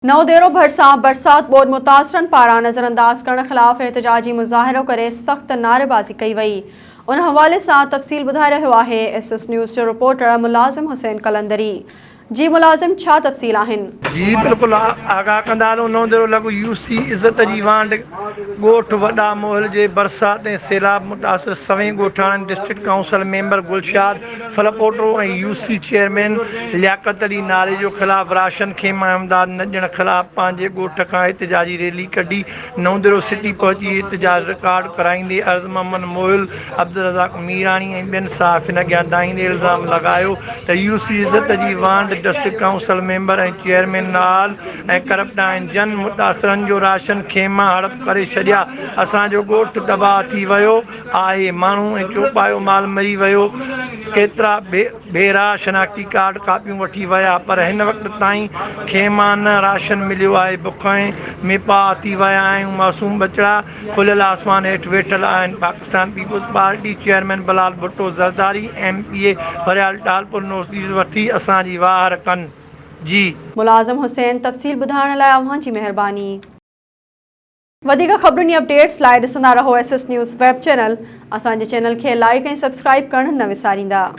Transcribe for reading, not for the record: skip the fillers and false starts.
नवदेरो भरिसां बरसात बोर्ड मुतासरन पारां नज़रअंदाज करण ख़िलाफ़ एहतजाजी मुज़ाहिरो करे सख़्त नारेबाज़ी कई वई। उन हवाले सां तफ़सील ॿुधाए रहियो आहे SS न्यूज़ जो रिपोर्टर मुलाज़िम हुसैन कलंदरी। जी मुलाज़िम, छा तफ़सील आहिनि? जी बिल्कुल आगाह कंदा हलूं। नवदेरो लॻु UC इज़त जी वांड ॻोठ वॾा मोहल जे बरसात ऐं सैलाब मुतासिर सवें ॻोठाणनि डिस्ट्रिक्ट काउंसिल मेंबर गुलशाद फलपोटो ऐं UC चेयरमैन लियाकत अली नाले जो ख़िलाफ़ राशन खेमा इमदाद न ॾियण ख़िलाफ़ पंहिंजे ॻोठ खां एहतजाजी रैली कढी नवदेरो सिटी पहुची एहतजाज रिकॉर्ड कराईंदे अर्ज़ मोहम्मद मोहिल अब्दुल रज़ाक मीरानी ऐं ॿियनि सहाफ़िन अॻियां दाहींदे इल्ज़ाम लॻायो त UC इज़त जी वांड डिस्ट्रिक्ट काउंसिल मेंबर ऐं चेयरमैन नाल ऐं करप्ट आहिनि। जन मुतासिरनि जो राशन खेमा हड़प करे छॾिया। असांजो ॻोठ तबाह थी वियो आहे, माण्हू ऐं चौपायो माल मरी वियो। केतिरा भेरा शनाख्ती कार्ड कापियूं वठी विया, पर हिन वक़्त ताईं खेमा न राशन मिलियो आहे। बुखनि में पाह थी विया आहियूं। मासूम बचिड़ा खुलियल आसमान हेठि वेठल आहिनि। Pakistan Peoples Party chairman Bilal Bhutto Zardari MPA Faryal Talpur notice वठी असांजी वाहर कनि। जी मुलाज़िम हुसैन, तफ़सील ॿुधाइण लाइ अव्हां जी महिरबानी। वधीक ख़बरुनि अपडेट्स लाइ ॾिसंदा रहो SS न्यूज़ वेब चैनल। असांजे चैनल खे लाइक ऐं सब्सक्राइब करणु न विसारींदा।